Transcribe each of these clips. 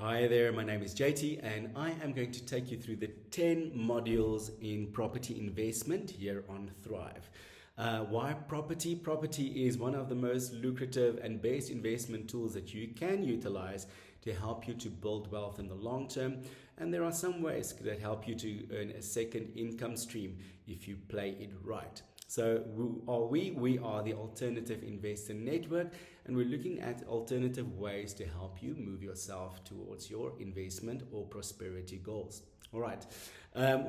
Hi there, my name is JT and I am going to take you through the 10 modules in property investment here on Thrive. Why property? Property is one of the most lucrative and best investment tools that you can utilize to help you to build wealth in the long term. And there are some ways that help you to earn a second income stream if you play it right. So who are we? We are the Alternative Investor Network, and we're looking at alternative ways to help you move yourself towards your investment or prosperity goals. All right,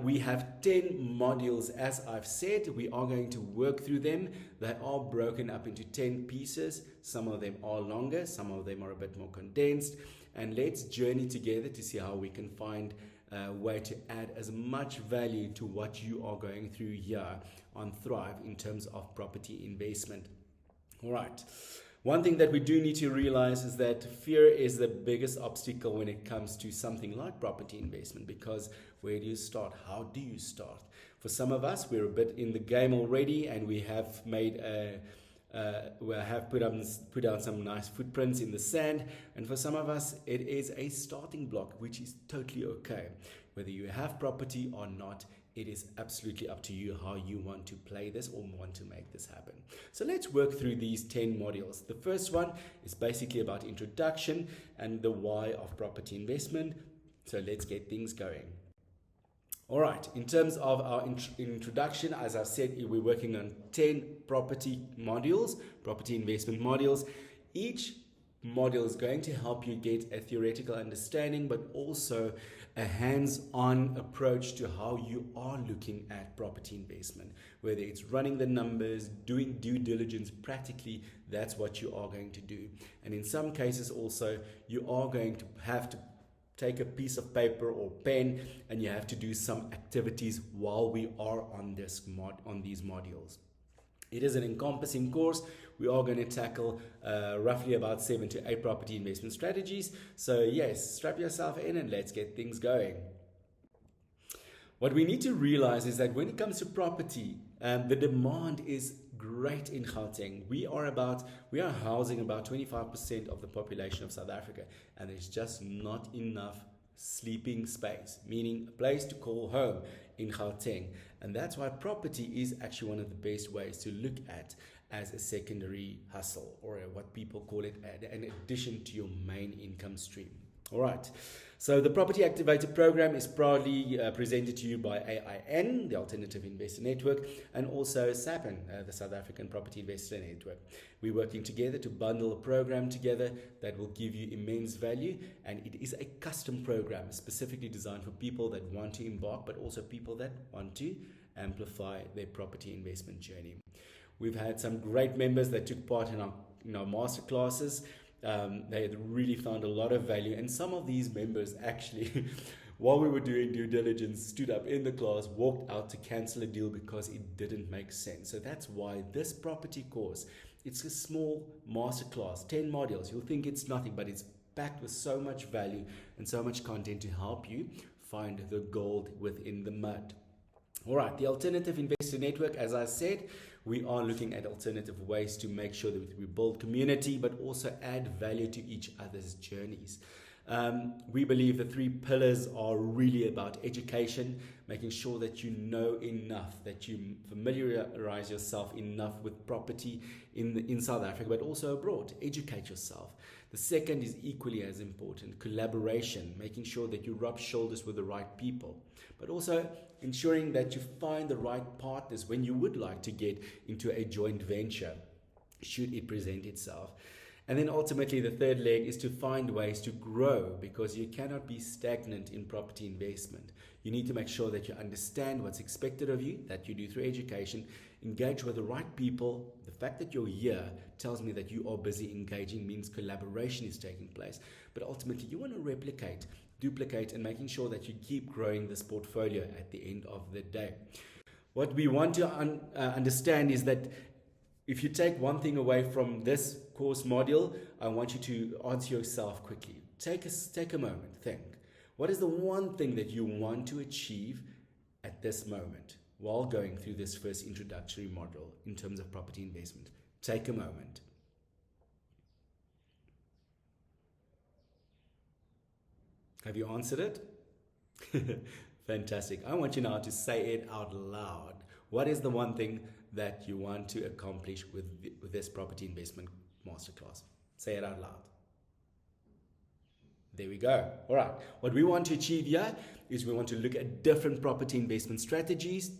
we have 10 modules. As I've said, we are going to work through them. They are broken up into 10 pieces. Some of them are longer, some of them are a bit more condensed. And let's journey together to see how we can find a way to add as much value to what you are going through here on Thrive in terms of property investment. All right. One thing that we do need to realize is that fear is the biggest obstacle when it comes to something like property investment, because where do you start? How do you start? For some of us, we're a bit in the game already and we have made we have put out some nice footprints in the sand, and for some of us it is a starting block, which is totally okay. Whether you have property or not, it is absolutely up to you how you want to play this or want to make this happen. So let's work through these 10 modules. The first one is basically about introduction and the why of property investment. So let's get things going. All right, in terms of our introduction, as I've said, we're working on 10 property modules, property investment modules. Each module is going to help you get a theoretical understanding, but also a hands-on approach to how you are looking at property investment. Whether it's running the numbers, doing due diligence, practically that's what you are going to do. And in some cases also, you are going to have to take a piece of paper or pen and you have to do some activities while we are on these modules. It is an encompassing course. We are going to tackle roughly about 7 to 8 property investment strategies. So yes, strap yourself in and let's get things going. What we need to realize is that when it comes to property, the demand is great in Gauteng. We are housing about 25% of the population of South Africa, and there's just not enough sleeping space, meaning a place to call home in Gauteng. And that's why property is actually one of the best ways to look at as a secondary hustle, or what people call it an addition to your main income stream. All right. So the Property Activator program is proudly presented to you by AIN, the Alternative Investor Network, and also SAPIN, the South African Property Investor Network. We're working together to bundle a program together that will give you immense value, and it is a custom program specifically designed for people that want to embark, but also people that want to amplify their property investment journey. We've had some great members that took part in our master classes. They had really found a lot of value, and some of these members actually while we were doing due diligence stood up in the class, walked out to cancel a deal because it didn't make sense. So that's why this property course, it's a small master class, 10 modules. You'll think it's nothing, but it's packed with so much value and so much content to help you find the gold within the mud. All right, the Alternative Investor Network, as I said, we are looking at alternative ways to make sure that we build community, but also add value to each other's journeys. We believe the 3 pillars are really about education, making sure that you know enough, that you familiarize yourself enough with property in South Africa, but also abroad. Educate yourself. The second is equally as important, collaboration, making sure that you rub shoulders with the right people, but also ensuring that you find the right partners when you would like to get into a joint venture, should it present itself. And then ultimately the third leg is to find ways to grow, because you cannot be stagnant in property investment. You need to make sure that you understand what's expected of you, that you do through education, engage with the right people. The fact that you're here tells me that you are busy engaging, means collaboration is taking place. But ultimately you want to replicate, duplicate, and making sure that you keep growing this portfolio at the end of the day. What we want to understand is that if you take one thing away from this course module, I want you to answer yourself quickly. Take a moment, think. What is the one thing that you want to achieve at this moment while going through this first introductory module in terms of property investment? Take a moment. Have you answered it? Fantastic. I want you now to say it out loud. What is the one thing that you want to accomplish with this property investment masterclass? Say it out loud. There we go. All right. What we want to achieve here is we want to look at different property investment strategies.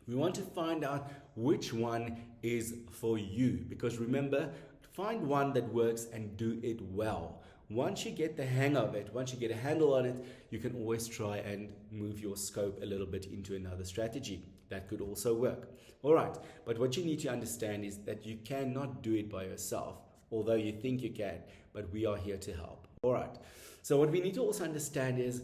We want to find out which one is for you, because remember, find one that works and do it well. Once you get the hang of it, once you get a handle on it, you can always try and move your scope a little bit into another strategy. That could also work. All right. But what you need to understand is that you cannot do it by yourself, although you think you can, but we are here to help. All right. So what we need to also understand is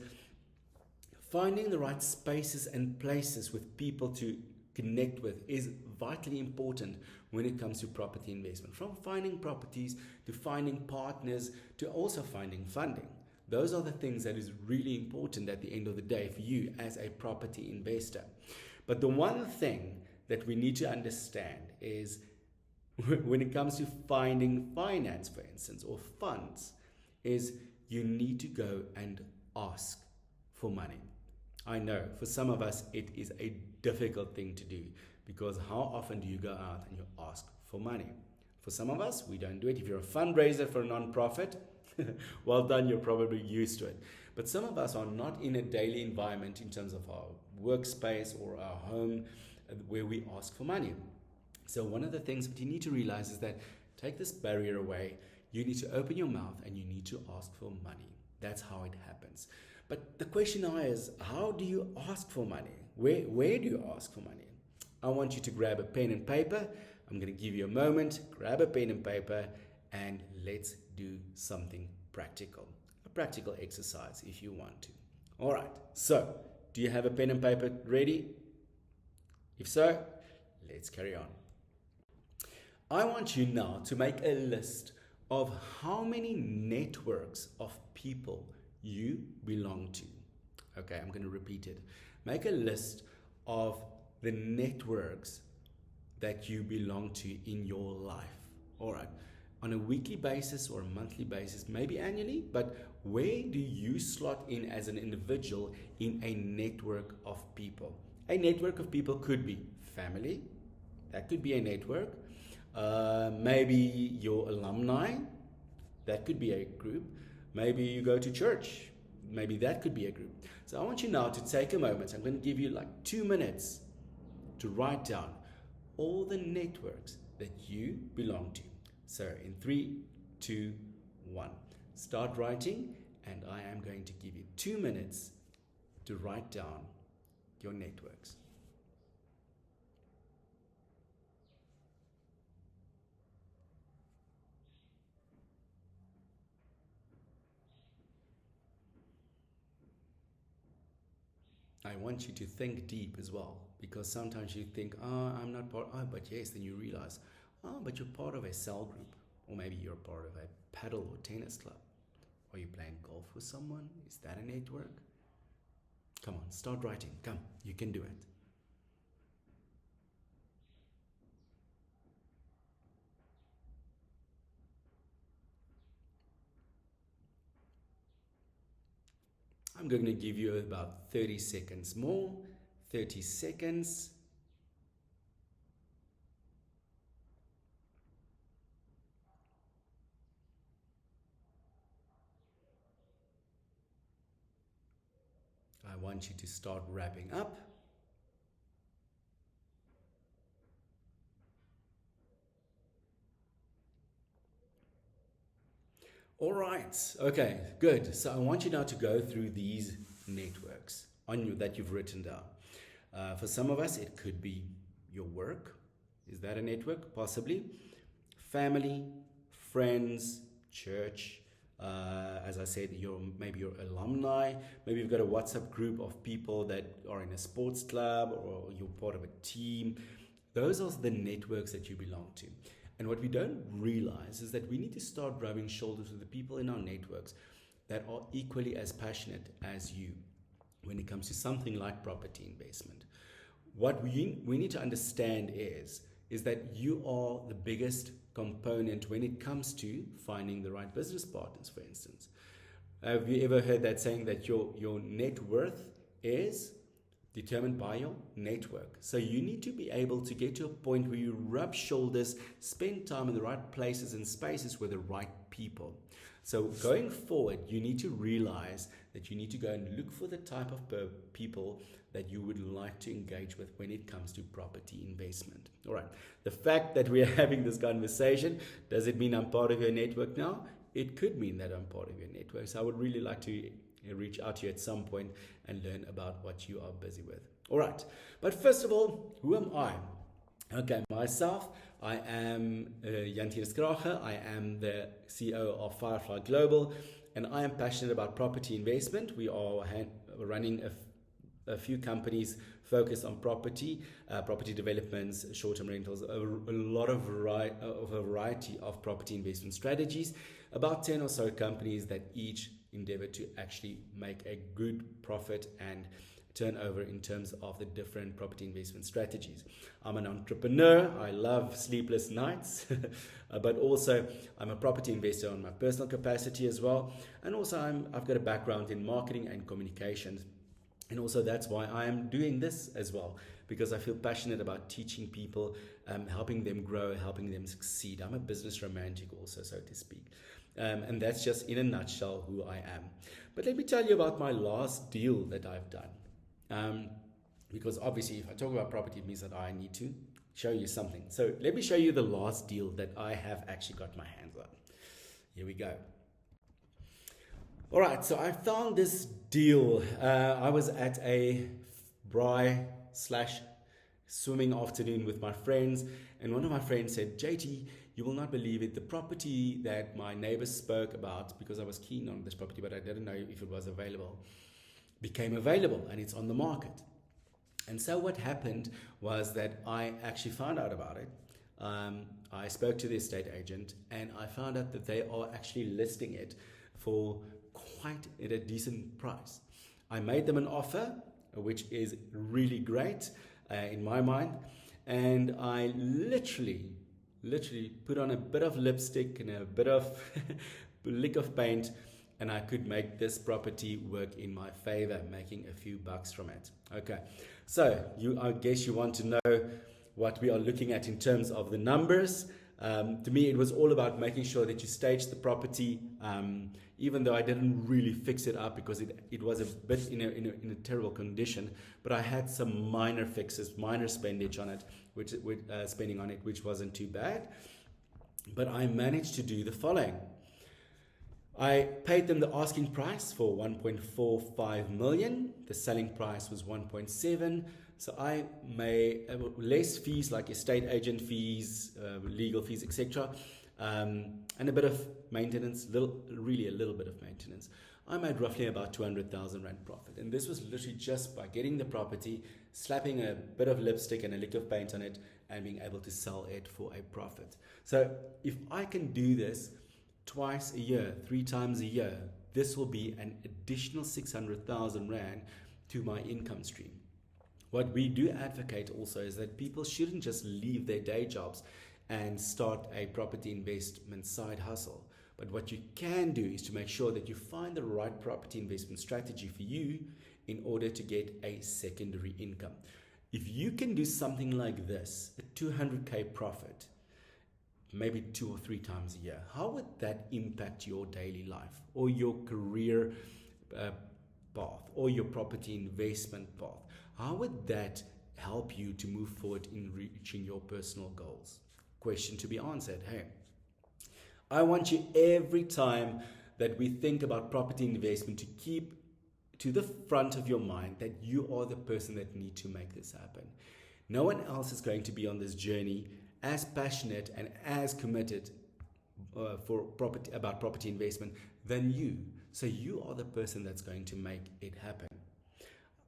finding the right spaces and places with people to connect with is vitally important when it comes to property investment. From finding properties to finding partners to also finding funding. Those are the things that is really important at the end of the day for you as a property investor. But the one thing that we need to understand is when it comes to finding finance, for instance, or funds, is you need to go and ask for money. I know for some of us it is a difficult thing to do, because how often do you go out and you ask for money? For some of us, we don't do it. If you're a fundraiser for a non-profit, well done, you're probably used to it. But some of us are not in a daily environment in terms of our workspace or our home where we ask for money. So one of the things that you need to realize is that take this barrier away. You need to open your mouth and you need to ask for money. That's how it happens. But the question now is, how do you ask for money? Where do you ask for money? I want you to grab a pen and paper. I'm going to give you a moment. Grab a pen and paper and let's do something practical. A practical exercise if you want to. All right. So, do you have a pen and paper ready? If so, let's carry on. I want you now to make a list of how many networks of people you belong to. Okay, I'm going to repeat it. Make a list of the networks that you belong to in your life. All right. On a weekly basis or a monthly basis, maybe annually, but where do you slot in as an individual in a network of people? A network of people could be family. That could be a network. Maybe your alumni. That could be a group. Maybe you go to church. Maybe that could be a group. So I want you now to take a moment. I'm going to give you like 2 minutes to write down all the networks that you belong to. So in 3, 2, 1, start writing, and I am going to give you 2 minutes to write down your networks. I want you to think deep as well, because sometimes you think, I'm not part, but yes, then you realize, but you're part of a cell group, or maybe you're part of a paddle or tennis club. Are you playing golf with someone? Is that a network? Come on, start writing. Come, you can do it. I'm going to give you about 30 seconds more. 30 seconds. I want you to start wrapping up. All right. Okay, good. So I want you now to go through these networks that you've written down. For some of us, it could be your work. Is that a network? Possibly. Family, friends, church. As I said, maybe your alumni. Maybe you've got a WhatsApp group of people that are in a sports club, or you're part of a team. Those are the networks that you belong to. And what we don't realize is that we need to start rubbing shoulders with the people in our networks that are equally as passionate as you when it comes to something like property investment. What we need to understand is that you are the biggest component when it comes to finding the right business partners, for instance. Have you ever heard that saying that your net worth is determined by your network? So you need to be able to get to a point where you rub shoulders, spend time in the right places and spaces with the right people. So going forward, you need to realize that you need to go and look for the type of people that you would like to engage with when it comes to property investment. All right. The fact that we are having this conversation, does it mean I'm part of your network now? It could mean that I'm part of your network. So I would really like to reach out to you at some point and learn about what you are busy with. All right. But first of all, who am I? Okay, myself, I am Jan Krage. I am the CEO of Firefly Global, and I am passionate about property investment. We are running a few companies focused on property developments, short-term rentals, a variety of property investment strategies, about 10 or so companies that each endeavor to actually make a good profit and turnover in terms of the different property investment strategies. I'm an entrepreneur. I love sleepless nights, but also I'm a property investor on my personal capacity as well. And also I've got a background in marketing and communications. And also that's why I am doing this as well, because I feel passionate about teaching people, helping them grow, helping them succeed. I'm a business romantic also, so to speak. And that's just in a nutshell who I am. But let me tell you about my last deal that I've done. Because obviously if I talk about property, it means that I need to show you something. So let me show you the last deal that I have actually got my hands on. Here we go. All right, so I found this deal. I was at a braai/swimming afternoon with my friends, and one of my friends said, JT, you will not believe it, the property that my neighbors spoke about, because I was keen on this property, but I didn't know if it was available, became available and it's on the market. And so what happened was that I actually found out about it. I spoke to the estate agent and I found out that they are actually listing it for quite at a decent price. I made them an offer, which is really great in my mind. And I literally put on a bit of lipstick and a bit of lick of paint, and I could make this property work in my favor, making a few bucks from it. Okay, so I guess you want to know what we are looking at in terms of the numbers. To me, it was all about making sure that you stage the property, even though I didn't really fix it up because it was a bit in a terrible condition. But I had some minor fixes, minor spending on it, which wasn't too bad. But I managed to do the following. I paid them the asking price for 1.45 million. The selling price was 1.7. So I made less fees like estate agent fees, legal fees, etc. And a bit of maintenance, really a little bit of maintenance. I made roughly about 200,000 Rand profit. And this was literally just by getting the property, slapping a bit of lipstick and a lick of paint on it, and being able to sell it for a profit. So if I can do this twice a year, 3 times a year, this will be an additional 600,000 Rand to my income stream. What we do advocate also is that people shouldn't just leave their day jobs and start a property investment side hustle. But what you can do is to make sure that you find the right property investment strategy for you in order to get a secondary income. If you can do something like this, a 200K profit, maybe 2 or 3 times a year, how would that impact your daily life or your career path or your property investment path? How would that help you to move forward in reaching your personal goals? Question to be answered. Hey, I want you every time that we think about property investment to keep to the front of your mind that you are the person that needs to make this happen. No one else is going to be on this journey as passionate and as committed about property investment than you. So you are the person that's going to make it happen.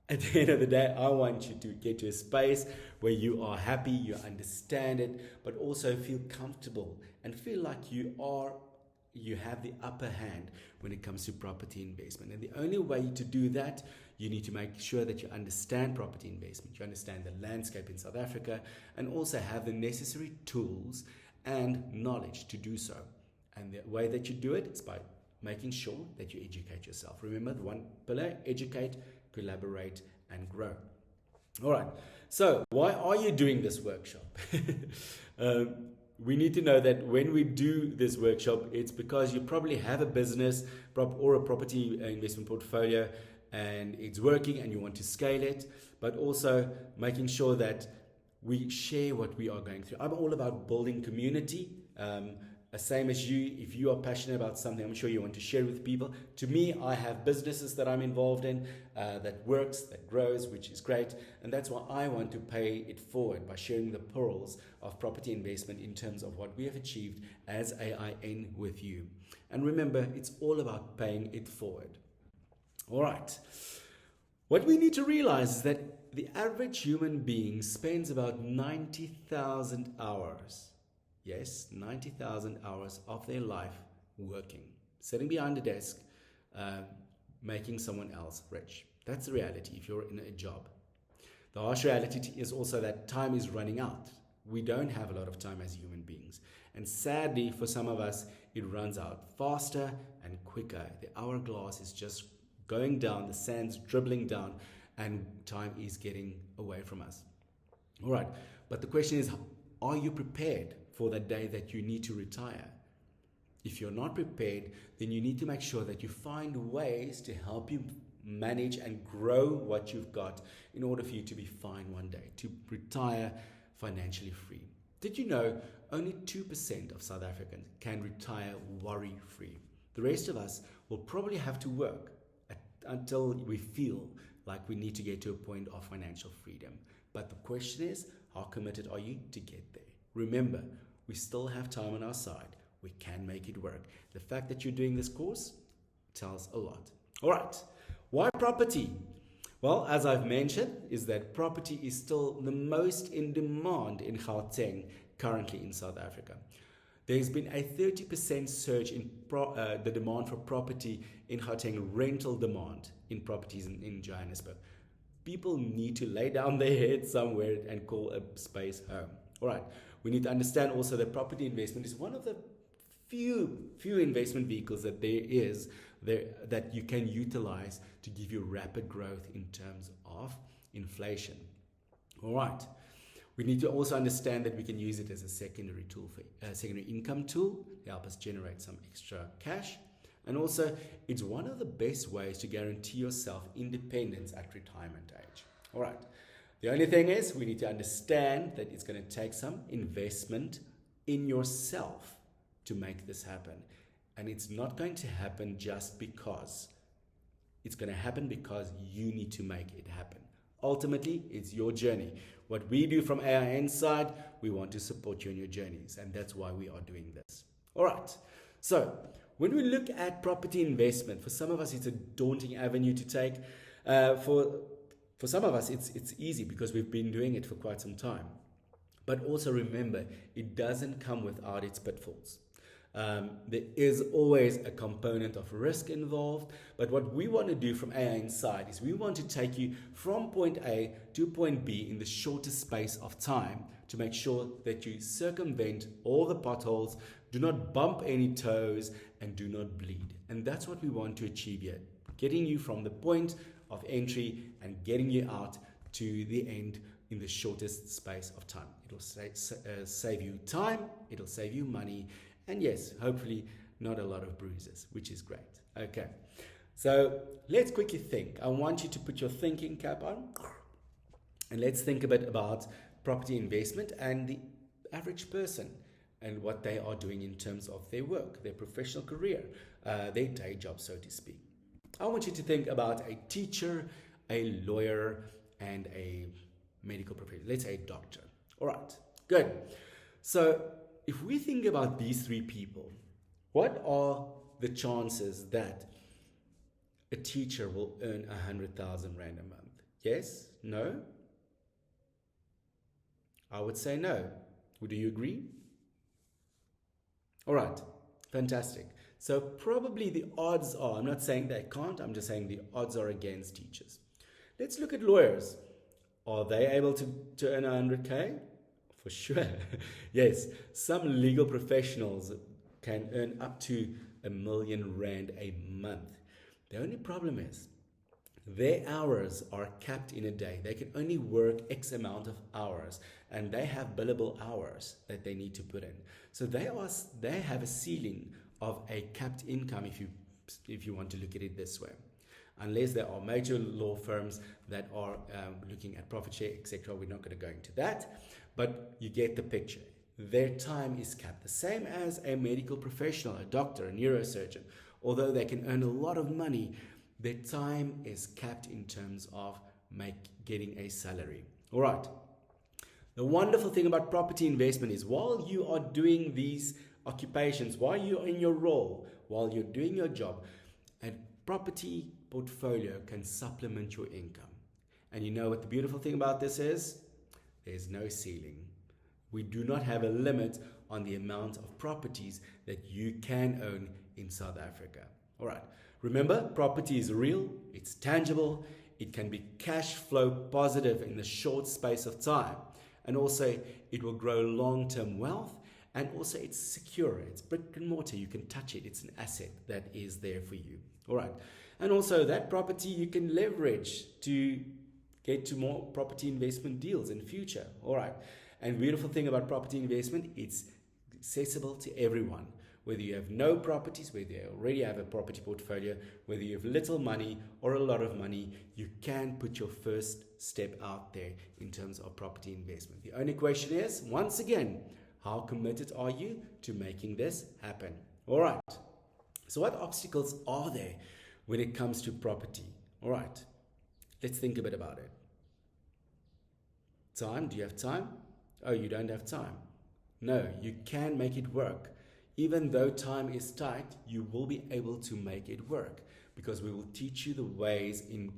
At the end of the day, I want you to get to a space where you are happy, you understand it, but also feel comfortable and feel like you have the upper hand when it comes to property investment. And the only way to do that, you need to make sure that you understand property investment, you understand the landscape in South Africa, and also have the necessary tools and knowledge to do so. And the way that you do it is by making sure that you educate yourself. Remember the one pillar: educate, collaborate, and grow. All right. So why are you doing this workshop? We need to know that when we do this workshop, it's because you probably have a business or a property investment portfolio and it's working and you want to scale it, but also making sure that we share what we are going through. I'm all about building community. Same as you, if you are passionate about something, I'm sure you want to share with people. To me, I have businesses that I'm involved in that works, that grows, which is great. And that's why I want to pay it forward by sharing the pearls of property investment in terms of what we have achieved as AIN with you. And remember, it's all about paying it forward. All right. What we need to realize is that the average human being spends about 90,000 hours. Yes, 90,000 hours of their life working, sitting behind a desk, making someone else rich. That's the reality if you're in a job. The harsh reality is also that time is running out. We don't have a lot of time as human beings. And sadly, for some of us, it runs out faster and quicker. The hourglass is just going down, the sand's dribbling down, and time is getting away from us. All right, but the question is, are you prepared for the day that you need to retire? If you're not prepared, then you need to make sure that you find ways to help you manage and grow what you've got in order for you to be fine one day, to retire financially free. Did you know only 2% of South Africans can retire worry-free? The rest of us will probably have to work until we feel like we need to get to a point of financial freedom. But the question is, how committed are you to get there? Remember, we still have time on our side. We can make it work. The fact that you're doing this course tells a lot. All right. Why property? Well, as I've mentioned, is that property is still the most in demand in Gauteng currently in South Africa. There's been a 30% surge in the demand for property in Gauteng, rental demand in properties in Johannesburg. People need to lay down their head somewhere and call a space home. All right. We need to understand also that property investment is one of the few investment vehicles that that you can utilize to give you rapid growth in terms of inflation. All right. We need to also understand that we can use it as a secondary tool for secondary income tool to help us generate some extra cash. And also, it's one of the best ways to guarantee yourself independence at retirement age. All right. The only thing is, we need to understand that it's going to take some investment in yourself to make this happen. And it's not going to happen just because. It's going to happen because you need to make it happen. Ultimately, it's your journey. What we do from AIN side, we want to support you in your journeys. And that's why we are doing this. All right. So, when we look at property investment, for some of us, it's a daunting avenue to take. For some of us, it's easy because we've been doing it for quite some time. But also remember, it doesn't come without its pitfalls. There is always a component of risk involved. But what we want to do from AIN side is we want to take you from point A to point B in the shortest space of time to make sure that you circumvent all the potholes, do not bump any toes, and do not bleed. And that's what we want to achieve here, getting you from the point of entry and getting you out to the end in the shortest space of time. It'll save you time, it'll save you money, and yes, hopefully not a lot of bruises, which is great. Okay, so let's quickly think. I want you to put your thinking cap on, and let's think a bit about property investment and the average person and what they are doing in terms of their work, their professional career, their day job, so to speak. I want you to think about a teacher, a lawyer, and a medical professional. Let's say a doctor. All right, good. So if we think about these three people, what are the chances that a teacher will earn 100,000 Rand a month? Yes? No? I would say no. Would you agree? All right, fantastic. So probably the odds are, I'm not saying they can't, I'm just saying the odds are against teachers. Let's look at lawyers. Are they able to earn 100K? For sure. Yes, some legal professionals can earn up to R1 million a month. The only problem is their hours are capped in a day. They can only work X amount of hours, and they have billable hours that they need to put in. So they have a ceiling of a capped income, if you want to look at it this way. Unless there are major law firms that are looking at profit share, etc. We're not going to go into that, but you get the picture. Their time is capped, the same as a medical professional, a doctor, a neurosurgeon. Although they can earn a lot of money, their time is capped in terms of getting a salary. All right. The wonderful thing about property investment is while you are doing these occupations, while you're in your role, while you're doing your job, a property portfolio can supplement your income. And you know what the beautiful thing about this is? There's no ceiling. We do not have a limit on the amount of properties that you can own in South Africa. All right. Remember, property is real, it's tangible, it can be cash flow positive in the short space of time. And also, it will grow long-term wealth, and also it's secure. It's brick and mortar. You can touch it. It's an asset that is there for you. All right. And also, that property you can leverage to get to more property investment deals in future. All right. And the beautiful thing about property investment, it's accessible to everyone. Whether you have no properties, whether you already have a property portfolio, whether you have little money or a lot of money, you can put your first step out there in terms of property investment. The only question is, once again, how committed are you to making this happen? All right. So what obstacles are there when it comes to property? All right. Let's think a bit about it. Time. Do you have time? Oh, you don't have time. No, you can make it work. Even though time is tight, you will be able to make it work because we will teach you the ways in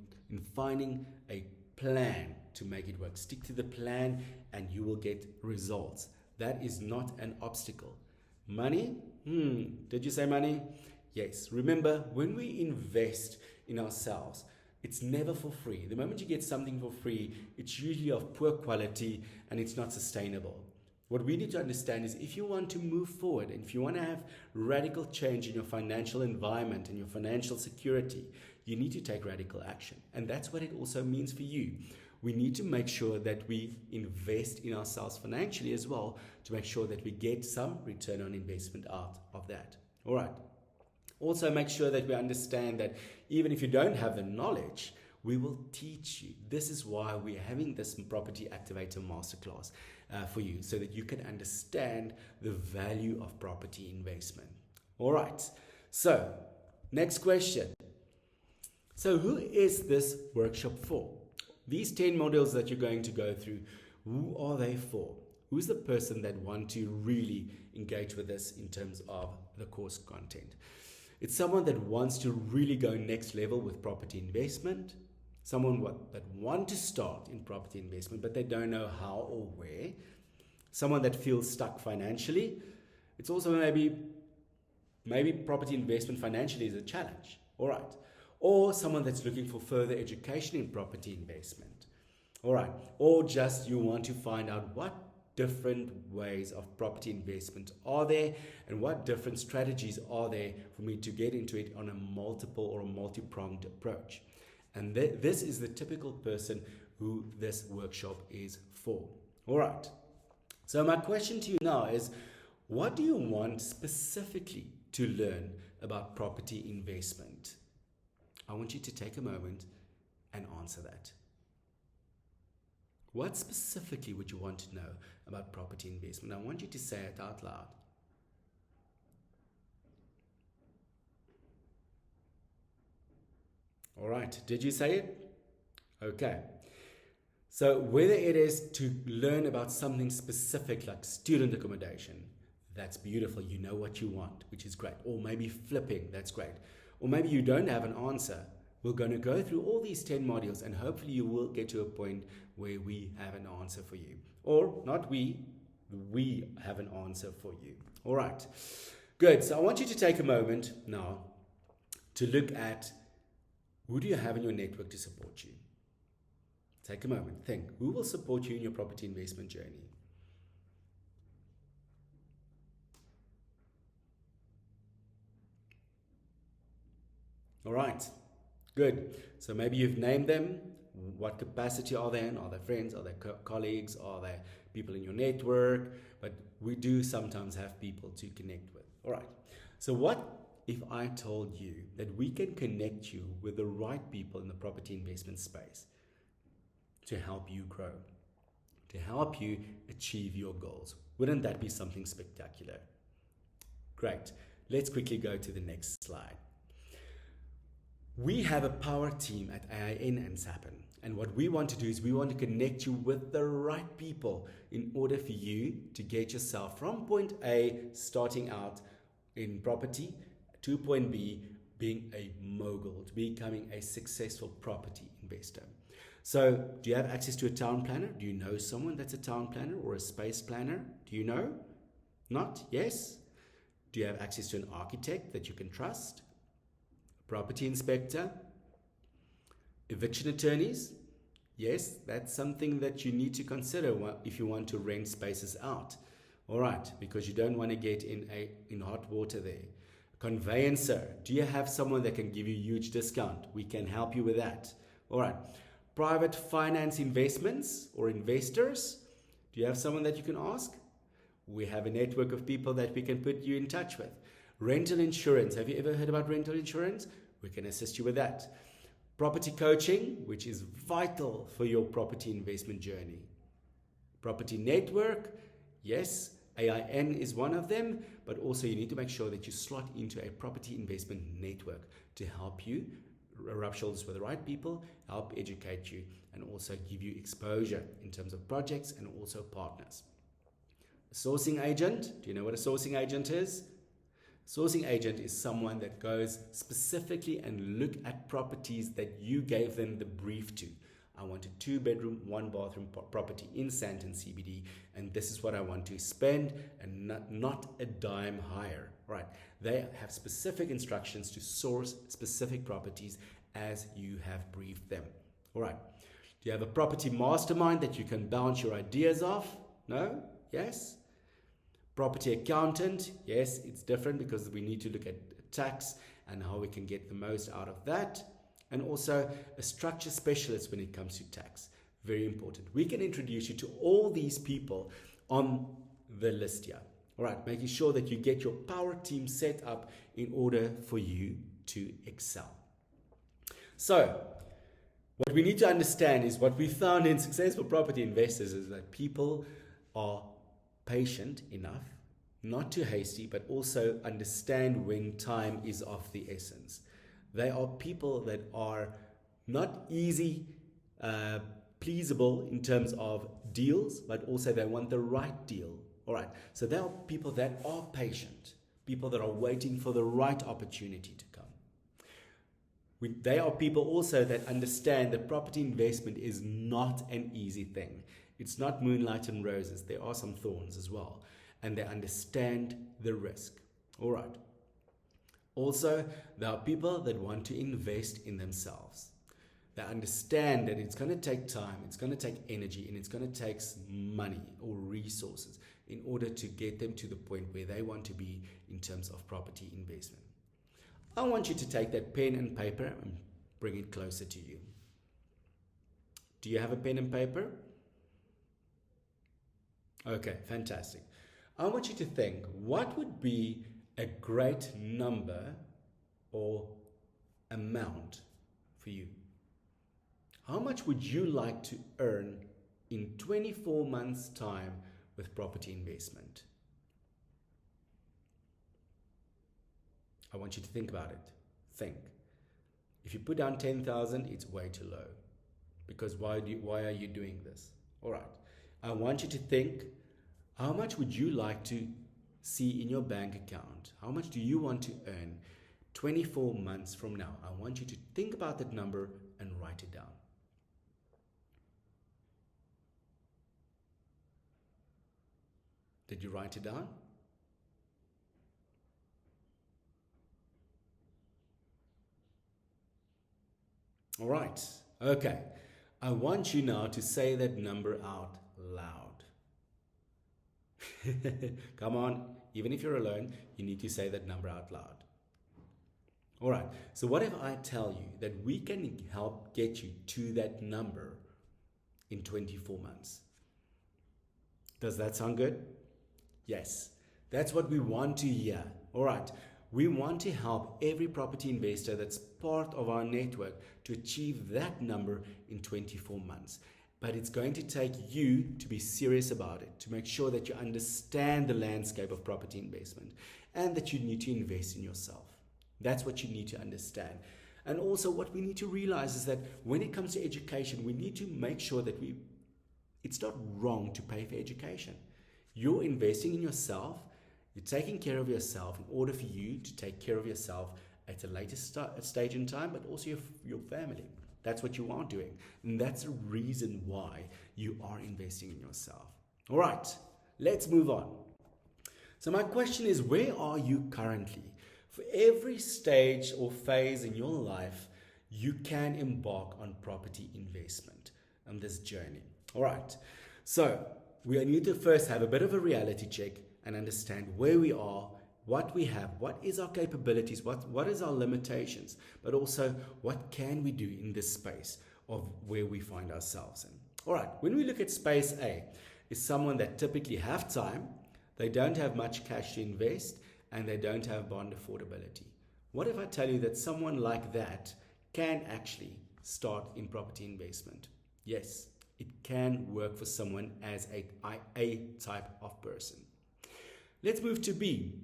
finding a plan to make it work. Stick to the plan and you will get results. That is not an obstacle. Money? Did you say money? Yes. Remember, when we invest in ourselves, it's never for free. The moment you get something for free, it's usually of poor quality and it's not sustainable. What we need to understand is if you want to move forward and if you want to have radical change in your financial environment and your financial security, you need to take radical action. And that's what it also means for you. We need to make sure that we invest in ourselves financially as well to make sure that we get some return on investment out of that. All right. Also make sure that we understand that even if you don't have the knowledge, we will teach you. This is why we're having this Property Activator Masterclass for you, so that you can understand the value of property investment. All right. So, next question. So, who is this workshop for? These 10 modules that you're going to go through, who are they for? Who's the person that want to really engage with this in terms of the course content? It's someone that wants to really go next level with property investment, someone that want to start in property investment, but they don't know how or where, someone that feels stuck financially. It's also maybe property investment financially is a challenge, all right. Or someone that's looking for further education in property investment, all right. Or just you want to find out what different ways of property investment are there and what different strategies are there for me to get into it on a multiple or a multi-pronged approach. And this is the typical person who this workshop is for. All right. So my question to you now is, what do you want specifically to learn about property investment? I want you to take a moment and answer that. What specifically would you want to know about property investment? I want you to say it out loud. All right. Did you say it? Okay. So whether it is to learn about something specific like student accommodation, that's beautiful. You know what you want, which is great. Or maybe flipping, that's great. Or maybe you don't have an answer. We're going to go through all these 10 modules and hopefully you will get to a point where we have an answer for you. Or not we have an answer for you. All right. Good. So I want you to take a moment now to look at who do you have in your network to support you. Take a moment. Think. Who will support you in your property investment journey? All right, good. So maybe you've named them. What capacity are they in? Are they friends? Are they colleagues? Are they people in your network? But we do sometimes have people to connect with. All right. So what if I told you that we can connect you with the right people in the property investment space to help you grow, to help you achieve your goals? Wouldn't that be something spectacular? Great. Let's quickly go to the next slide. We have a power team at AIN and SAPN. And what we want to do is we want to connect you with the right people in order for you to get yourself from point A, starting out in property, to point B, being a mogul, to becoming a successful property investor. So do you have access to a town planner? Do you know someone that's a town planner or a space planner? Do you know? Not? Yes? Do you have access to an architect that you can trust? A property inspector? Eviction attorneys? Yes, that's something that you need to consider if you want to rent spaces out. All right, because you don't want to get in hot water there. Conveyancer, do you have someone that can give you a huge discount? We can help you with that. All right. Private finance investments or investors, do you have someone that you can ask? We have a network of people that we can put you in touch with. Rental insurance, have you ever heard about rental insurance? We can assist you with that. Property coaching, which is vital for your property investment journey. Property network, yes, AIN is one of them, but also you need to make sure that you slot into a property investment network to help you rub shoulders with the right people, help educate you, and also give you exposure in terms of projects and also partners. A sourcing agent, do you know what a sourcing agent is? Sourcing agent is someone that goes specifically and look at properties that you gave them the brief to. I want a 2-bedroom, 1-bathroom property in Sandton CBD, and this is what I want to spend, and not a dime higher. Right? They have specific instructions to source specific properties as you have briefed them. All right. Do you have a property mastermind that you can bounce your ideas off? No? Yes? Property accountant? Yes, it's different because we need to look at tax and how we can get the most out of that. And also a structure specialist when it comes to tax. Very important. We can introduce you to all these people on the list here. All right, making sure that you get your power team set up in order for you to excel. So, what we need to understand is what we found in successful property investors is that people are patient enough, not too hasty, but also understand when time is of the essence. They are people that are not easy pleasable in terms of deals, but also they want the right deal. All right, so there are people that are patient, people that are waiting for the right opportunity to come. They are people also that understand that property investment is not an easy thing. It's not moonlight and roses. There are some thorns as well, and they understand the risk. All right. Also, there are people that want to invest in themselves. They understand that it's going to take time, it's going to take energy, and it's going to take money or resources in order to get them to the point where they want to be in terms of property investment. I want you to take that pen and paper and bring it closer to you. Do you have a pen and paper? Okay, fantastic. I want you to think, what would be a great number or amount for you? How much would you like to earn in 24 months' time with property investment? I want you to think about it. Think. If you put down 10,000, it's way too low. Because why are you doing this? All right. I want you to think, how much would you like to see in your bank account? How much do you want to earn 24 months from now? I want you to think about that number and write it down. Did you write it down? All right. Okay. I want you now to say that number out loud. Come on. Even if you're alone, you need to say that number out loud. All right, so what if I tell you that we can help get you to that number in 24 months? Does that sound good? Yes, that's what we want to hear. All right, we want to help every property investor that's part of our network to achieve that number in 24 months. But it's going to take you to be serious about it, to make sure that you understand the landscape of property investment and that you need to invest in yourself. That's what you need to understand. And also what we need to realize is that when it comes to education, we need to make sure that it's not wrong to pay for education. You're investing in yourself, you're taking care of yourself in order for you to take care of yourself at a later stage in time, but also your family. That's what you are doing. And that's the reason why you are investing in yourself. All right, let's move on. So my question is, where are you currently? For every stage or phase in your life, you can embark on property investment on this journey. All right, so we need to first have a bit of a reality check and understand where we are, what we have, what is our capabilities, what is our limitations, but also what can we do in this space of where we find ourselves in. All right, when we look at space A, is someone that typically have time, they don't have much cash to invest, and they don't have bond affordability. What if I tell you that someone like that can actually start in property investment? Yes, it can work for someone as a type of person. Let's move to B.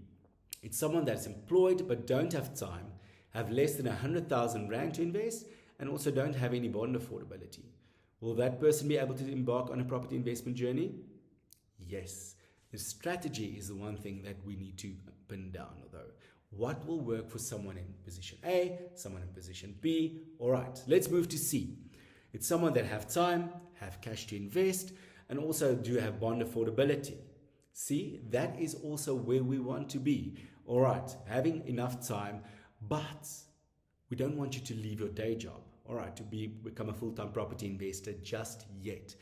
It's someone that's employed but don't have time, have less than 100,000 Rand to invest, and also don't have any bond affordability. Will that person be able to embark on a property investment journey? Yes. The strategy is the one thing that we need to pin down, though. What will work for someone in position A, someone in position B? All right, let's move to C. It's someone that have time, have cash to invest, and also do have bond affordability. See, that is also where we want to be. All right, having enough time, but we don't want you to leave your day job, all right, to become a full-time property investor just yet.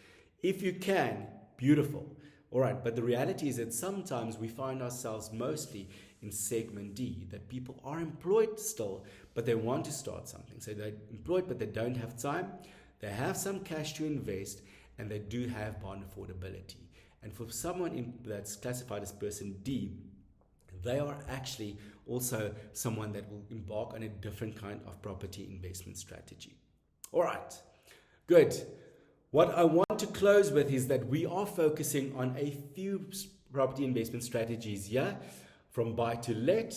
If you can, beautiful. All right, but the reality is that sometimes we find ourselves mostly in segment D, that people are employed still, but they want to start something. So they're employed, but they don't have time. They have some cash to invest, and they do have bond affordability. And for someone that's classified as person D, they are actually also someone that will embark on a different kind of property investment strategy. All right, good. What I want to close with is that we are focusing on a few property investment strategies here, from buy to let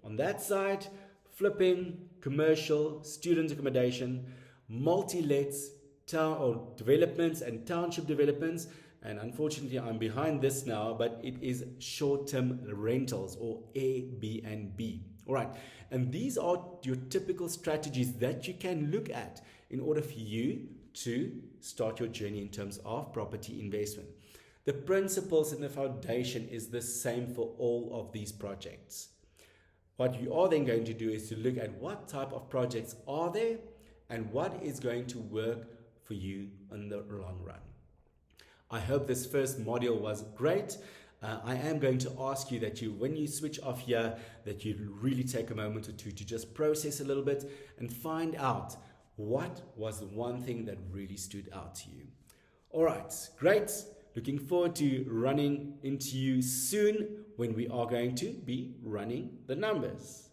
on that side, flipping, commercial, student accommodation, multi-lets, town or developments and township developments. And unfortunately, I'm behind this now, but it is short-term rentals or Airbnb. All right, and these are your typical strategies that you can look at in order for you to start your journey in terms of property investment. The principles and the foundation is the same for all of these projects. What you are then going to do is to look at what type of projects are there and what is going to work for you in the long run. I hope this first module was great. I am going to ask you that when you switch off here, that you really take a moment or two to just process a little bit and find out what was the one thing that really stood out to you. All right, great. Looking forward to running into you soon when we are going to be running the numbers.